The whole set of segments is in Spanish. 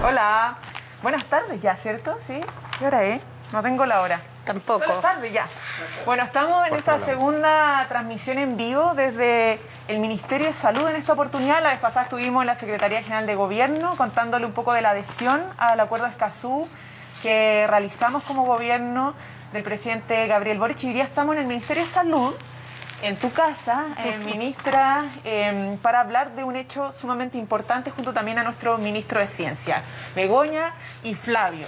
Hola. Buenas tardes ya, ¿cierto? ¿Sí? ¿Qué hora es? No tengo la hora. Tampoco. Buenas tardes ya. Bueno, estamos en esta segunda transmisión en vivo desde el Ministerio de Salud en esta oportunidad. La vez pasada estuvimos en la Secretaría General de Gobierno contándole un poco de la adhesión al Acuerdo de Escazú que realizamos como gobierno del presidente Gabriel Boric. Y hoy día estamos en el Ministerio de Salud, en tu casa, ministra, para hablar de un hecho sumamente importante junto también a nuestro ministro de Ciencia, Begoña y Flavio.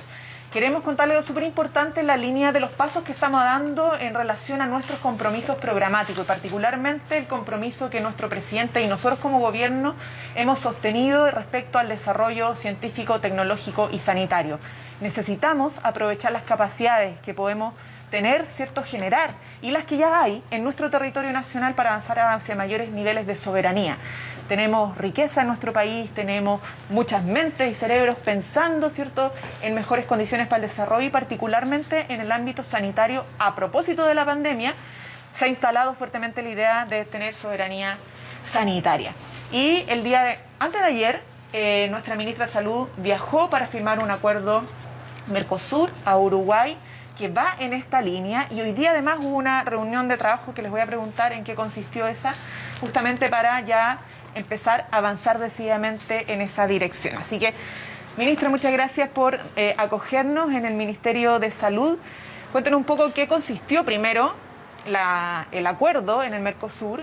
Queremos contarles lo súper importante en la línea de los pasos que estamos dando en relación a nuestros compromisos programáticos y particularmente el compromiso que nuestro presidente y nosotros como gobierno hemos sostenido respecto al desarrollo científico, tecnológico y sanitario. Necesitamos aprovechar las capacidades que podemos tener, ¿cierto?, generar, y las que ya hay en nuestro territorio nacional para avanzar hacia mayores niveles de soberanía. Tenemos riqueza en nuestro país, tenemos muchas mentes y cerebros pensando, ¿cierto?, en mejores condiciones para el desarrollo y particularmente en el ámbito sanitario. A propósito de la pandemia, se ha instalado fuertemente la idea de tener soberanía sanitaria. Y antes de ayer, nuestra ministra de Salud viajó para firmar un acuerdo Mercosur a Uruguay, que va en esta línea, y hoy día además hubo una reunión de trabajo que les voy a preguntar en qué consistió esa, justamente para ya empezar a avanzar decididamente en esa dirección. Así que, ministra, muchas gracias por acogernos en el Ministerio de Salud. Cuéntenos un poco qué consistió primero el acuerdo en el Mercosur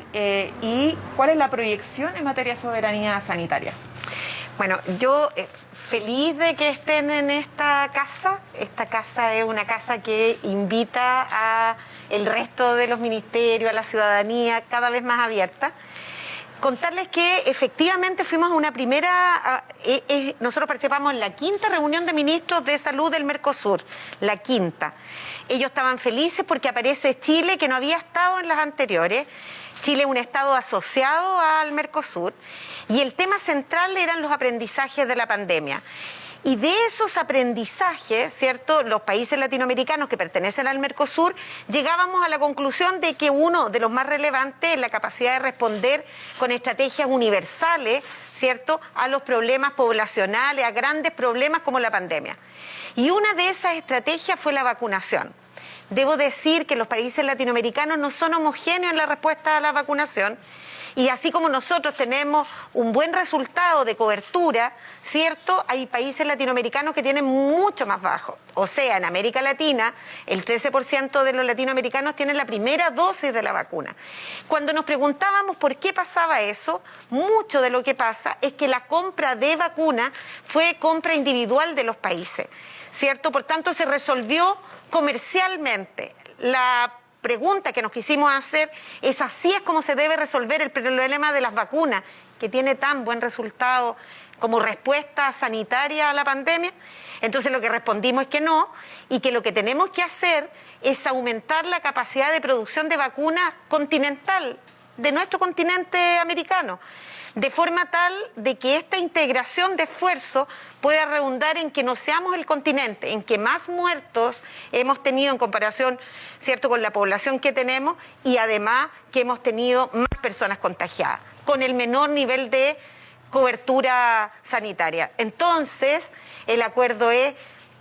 y cuál es la proyección en materia de soberanía sanitaria. Bueno, yo feliz de que estén en esta casa. Esta casa es una casa que invita a el resto de los ministerios, a la ciudadanía, cada vez más abierta. Contarles que efectivamente fuimos a una primera, nosotros participamos en la quinta reunión de ministros de salud del Mercosur, la quinta. Ellos estaban felices porque aparece Chile, que no había estado en las anteriores. Chile es un estado asociado al Mercosur y el tema central eran los aprendizajes de la pandemia. Y de esos aprendizajes, ¿cierto?, los países latinoamericanos que pertenecen al Mercosur, llegábamos a la conclusión de que uno de los más relevantes es la capacidad de responder con estrategias universales, ¿cierto?, a los problemas poblacionales, a grandes problemas como la pandemia. Y una de esas estrategias fue la vacunación. Debo decir que los países latinoamericanos no son homogéneos en la respuesta a la vacunación y así como nosotros tenemos un buen resultado de cobertura, ¿cierto?, hay países latinoamericanos que tienen mucho más bajo. O sea, en América Latina, el 13% de los latinoamericanos tienen la primera dosis de la vacuna. Cuando nos preguntábamos por qué pasaba eso, mucho de lo que pasa es que la compra de vacuna fue compra individual de los países, ¿cierto? Por tanto, se resolvió comercialmente. La pregunta que nos quisimos hacer es: ¿así es como se debe resolver el problema de las vacunas, que tiene tan buen resultado como respuesta sanitaria a la pandemia? Entonces lo que respondimos es que no, y que lo que tenemos que hacer es aumentar la capacidad de producción de vacunas continental de nuestro continente americano, de forma tal de que esta integración de esfuerzo pueda redundar en que no seamos el continente en que más muertos hemos tenido en comparación, ¿cierto?, con la población que tenemos, y además que hemos tenido más personas contagiadas, con el menor nivel de cobertura sanitaria. Entonces, el acuerdo es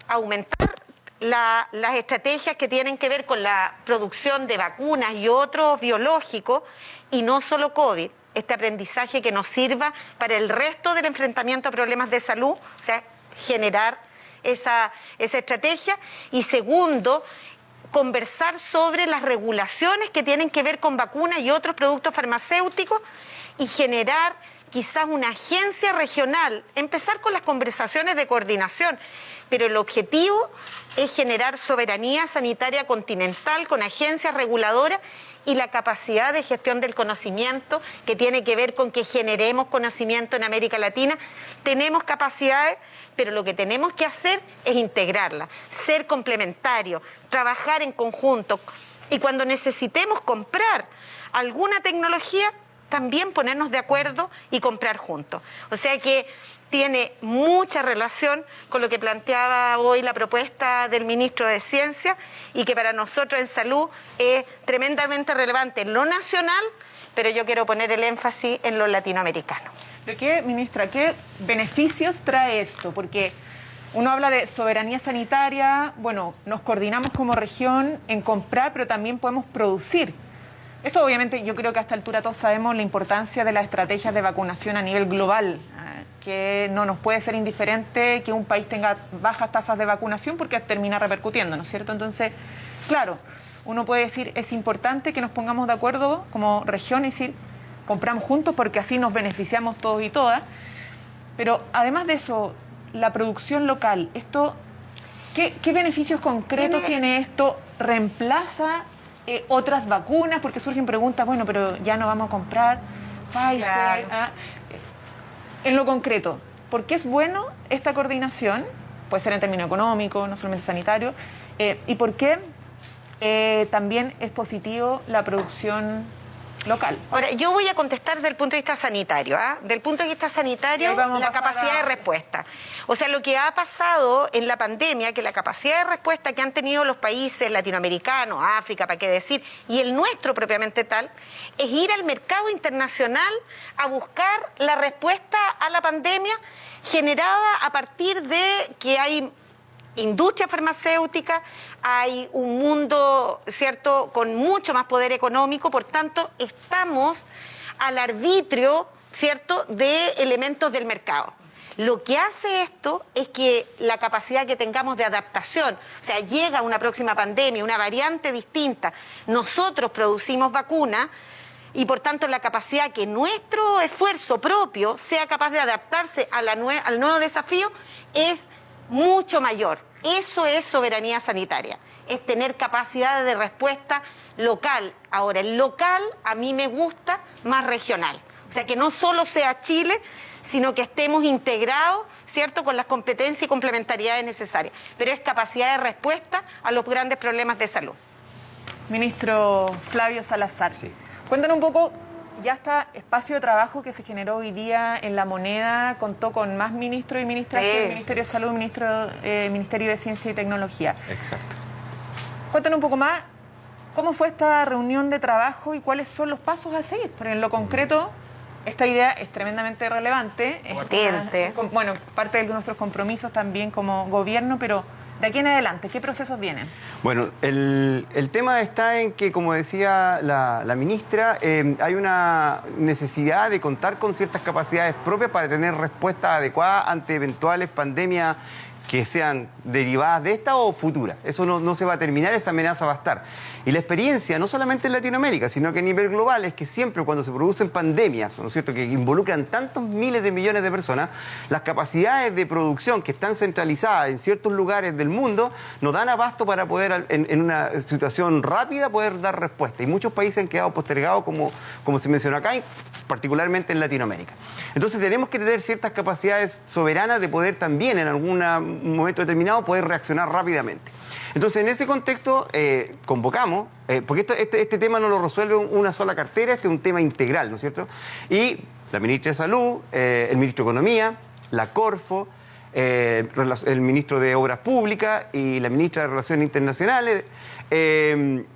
aumentar las estrategias que tienen que ver con la producción de vacunas y otros biológicos, y no solo COVID, este aprendizaje que nos sirva para el resto del enfrentamiento a problemas de salud, o sea, generar esa estrategia. Y segundo, conversar sobre las regulaciones que tienen que ver con vacunas y otros productos farmacéuticos y generar quizás una agencia regional, empezar con las conversaciones de coordinación, pero el objetivo es generar soberanía sanitaria continental con agencias reguladoras y la capacidad de gestión del conocimiento, que tiene que ver con que generemos conocimiento en América Latina. Tenemos capacidades, pero lo que tenemos que hacer es integrarlas, ser complementarios, trabajar en conjunto, y cuando necesitemos comprar alguna tecnología, también ponernos de acuerdo y comprar juntos. O sea que tiene mucha relación con lo que planteaba hoy la propuesta del ministro de Ciencia, y que para nosotros en salud es tremendamente relevante en lo nacional, pero yo quiero poner el énfasis en lo latinoamericano. Pero ministra, ¿qué beneficios trae esto? Porque uno habla de soberanía sanitaria, bueno, nos coordinamos como región en comprar, pero también podemos producir. Esto obviamente yo creo que a esta altura todos sabemos la importancia de las estrategias de vacunación a nivel global, que no nos puede ser indiferente que un país tenga bajas tasas de vacunación porque termina repercutiendo, ¿no es cierto? Entonces, claro, uno puede decir, es importante que nos pongamos de acuerdo como región y decir, compramos juntos porque así nos beneficiamos todos y todas, pero además de eso, la producción local, esto, ¿qué beneficios concretos tiene esto? ¿Reemplaza otras vacunas? Porque surgen preguntas, bueno, pero ya no vamos a comprar Pfizer. Claro. En lo concreto, ¿por qué es bueno esta coordinación? Puede ser en términos económicos, no solamente sanitarios. ¿Y por qué también es positivo la producción local? Ahora, yo voy a contestar desde el punto de vista sanitario. Del punto de vista sanitario, la capacidad de respuesta. O sea, lo que ha pasado en la pandemia, que la capacidad de respuesta que han tenido los países latinoamericanos, África, para qué decir, y el nuestro propiamente tal, es ir al mercado internacional a buscar la respuesta a la pandemia generada a partir de que hay industria farmacéutica, hay un mundo, ¿cierto?, con mucho más poder económico, por tanto, estamos al arbitrio, ¿cierto?, de elementos del mercado. Lo que hace esto es que la capacidad que tengamos de adaptación, o sea, llega una próxima pandemia, una variante distinta, nosotros producimos vacunas y por tanto la capacidad que nuestro esfuerzo propio sea capaz de adaptarse a al nuevo desafío es mucho mayor. Eso es soberanía sanitaria, es tener capacidad de respuesta local. Ahora, el local a mí me gusta más regional, o sea, que no solo sea Chile, sino que estemos integrados, ¿cierto?, con las competencias y complementariedades necesarias, pero es capacidad de respuesta a los grandes problemas de salud. Ministro Flavio Salazar, sí. Cuéntanos un poco. Ya está espacio de trabajo que se generó hoy día en La Moneda, contó con más ministros y ministras que el Ministerio de Salud, Ministerio de Ciencia y Tecnología. Exacto. Cuéntanos un poco más, ¿cómo fue esta reunión de trabajo y cuáles son los pasos a seguir? Porque en lo concreto, esta idea es tremendamente relevante. Potente. Bueno, parte de nuestros compromisos también como gobierno, pero de aquí en adelante, ¿qué procesos vienen? Bueno, el tema está en que, como decía la ministra, hay una necesidad de contar con ciertas capacidades propias para tener respuesta adecuada ante eventuales pandemias que sean derivadas de esta o futuras. Eso no se va a terminar, esa amenaza va a estar. Y la experiencia, no solamente en Latinoamérica, sino que a nivel global, es que siempre cuando se producen pandemias, ¿no es cierto?, que involucran tantos miles de millones de personas, las capacidades de producción que están centralizadas en ciertos lugares del mundo nos dan abasto para poder, en una situación rápida, poder dar respuesta. Y muchos países han quedado postergados, como se mencionó acá, particularmente en Latinoamérica. Entonces tenemos que tener ciertas capacidades soberanas de poder también, en algún momento determinado, poder reaccionar rápidamente. Entonces, en ese contexto, convocamos, porque este tema no lo resuelve una sola cartera, este es un tema integral, ¿no es cierto? Y la ministra de Salud, el ministro de Economía, la Corfo, el ministro de Obras Públicas y la ministra de Relaciones Internacionales,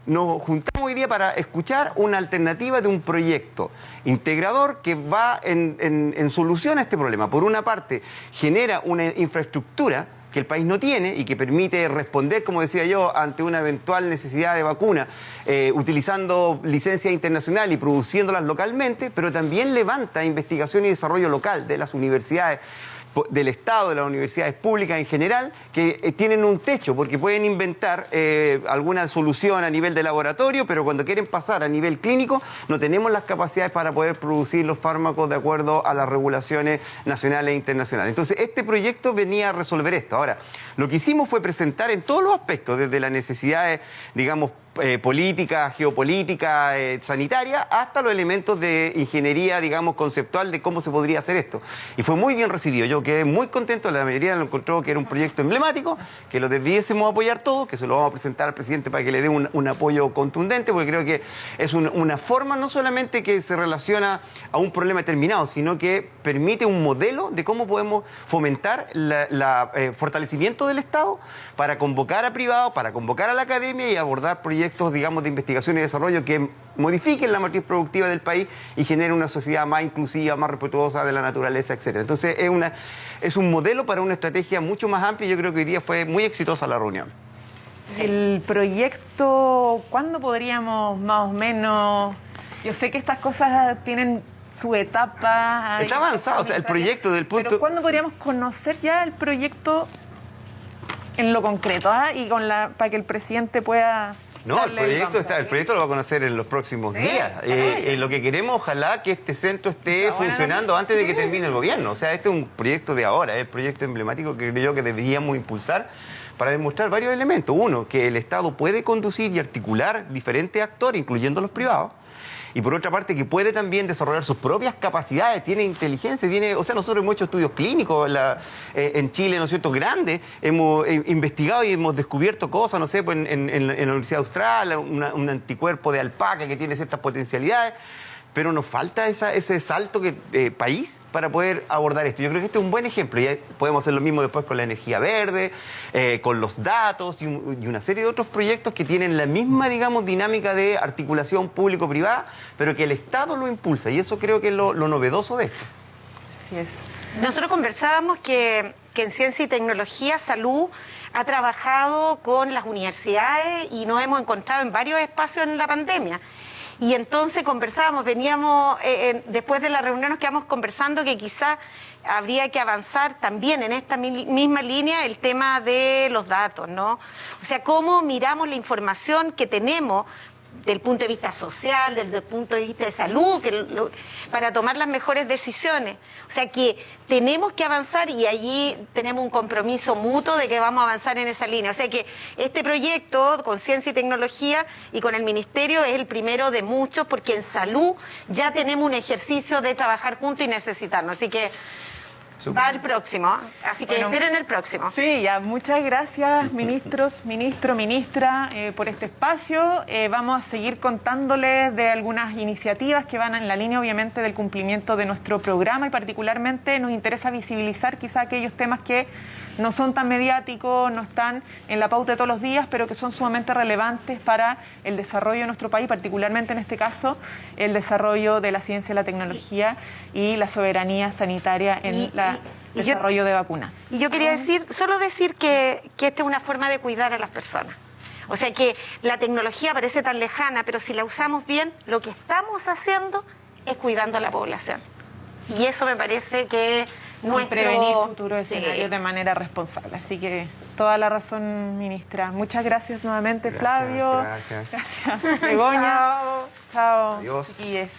nos juntamos hoy día para escuchar una alternativa de un proyecto integrador que va en solución a este problema. Por una parte, genera una infraestructura que el país no tiene y que permite responder, como decía yo, ante una eventual necesidad de vacuna, utilizando licencias internacionales y produciéndolas localmente, pero también levanta investigación y desarrollo local de las universidades del Estado, de las universidades públicas en general, que tienen un techo, porque pueden inventar alguna solución a nivel de laboratorio, pero cuando quieren pasar a nivel clínico, no tenemos las capacidades para poder producir los fármacos de acuerdo a las regulaciones nacionales e internacionales. Entonces, este proyecto venía a resolver esto. Ahora, lo que hicimos fue presentar en todos los aspectos, desde las necesidades, digamos, política, geopolítica, sanitaria, hasta los elementos de ingeniería, digamos, conceptual de cómo se podría hacer esto. Y fue muy bien recibido. Yo quedé muy contento, la mayoría lo encontró que era un proyecto emblemático, que lo debiésemos apoyar todos, que se lo vamos a presentar al presidente para que le dé un apoyo contundente, porque creo que es una forma no solamente que se relaciona a un problema determinado, sino que permite un modelo de cómo podemos fomentar el fortalecimiento del Estado para convocar a privados, para convocar a la academia y abordar proyectos proyectos, digamos, de investigación y desarrollo que modifiquen la matriz productiva del país y generen una sociedad más inclusiva, más respetuosa de la naturaleza, etcétera. Entonces, es un modelo para una estrategia mucho más amplia y yo creo que hoy día fue muy exitosa la reunión. El proyecto, ¿cuándo podríamos más o menos? Yo sé que estas cosas tienen su etapa. Está avanzado, o sea, el proyecto del punto... Pero ¿cuándo podríamos conocer ya el proyecto en lo concreto? Y para que el presidente pueda... No, el proyecto lo va a conocer en los próximos días. Lo que queremos, ojalá, que este centro esté funcionando antes de que termine el gobierno. O sea, este es un proyecto de ahora, es el proyecto emblemático que creo yo que deberíamos impulsar para demostrar varios elementos. Uno, que el Estado puede conducir y articular diferentes actores, incluyendo los privados. Y por otra parte, que puede también desarrollar sus propias capacidades, tiene inteligencia, o sea, nosotros hemos hecho estudios clínicos en Chile, ¿no es cierto?, grandes, hemos investigado y hemos descubierto cosas, no sé, pues en la Universidad Austral, un anticuerpo de alpaca que tiene ciertas potencialidades, pero nos falta ese salto país para poder abordar esto. Yo creo que este es un buen ejemplo. Y podemos hacer lo mismo después con la energía verde, con los datos y una serie de otros proyectos que tienen la misma, digamos, dinámica de articulación público-privada, pero que el Estado lo impulsa. Y eso creo que es lo novedoso de esto. Así es. Nosotros conversábamos que en Ciencia y Tecnología, Salud ha trabajado con las universidades y nos hemos encontrado en varios espacios en la pandemia. Y entonces conversábamos, después de la reunión nos quedamos conversando que quizá habría que avanzar también en esta misma línea el tema de los datos, ¿no? O sea, cómo miramos la información que tenemos del punto de vista social, desde el punto de vista de salud, para tomar las mejores decisiones. O sea que tenemos que avanzar y allí tenemos un compromiso mutuo de que vamos a avanzar en esa línea. O sea que este proyecto con Ciencia y Tecnología y con el Ministerio es el primero de muchos, porque en salud ya tenemos un ejercicio de trabajar juntos y necesitarnos. Así que va el próximo, así que esperen el próximo. Sí, ya, muchas gracias, ministro, ministra, por este espacio. Vamos a seguir contándoles de algunas iniciativas que van en la línea, obviamente, del cumplimiento de nuestro programa y particularmente nos interesa visibilizar quizá aquellos temas que no son tan mediáticos, no están en la pauta de todos los días, pero que son sumamente relevantes para el desarrollo de nuestro país, particularmente en este caso, el desarrollo de la ciencia, la tecnología y la soberanía sanitaria en el desarrollo de vacunas. Y yo quería solo decir que esta es una forma de cuidar a las personas. O sea que la tecnología parece tan lejana, pero si la usamos bien, lo que estamos haciendo es cuidando a la población. Y eso me parece que prevenir futuros escenarios de manera responsable. Así que toda la razón, ministra. Muchas gracias nuevamente, Flavio. Gracias. Begoña. Chao. Chao. Adiós. Chiquilles.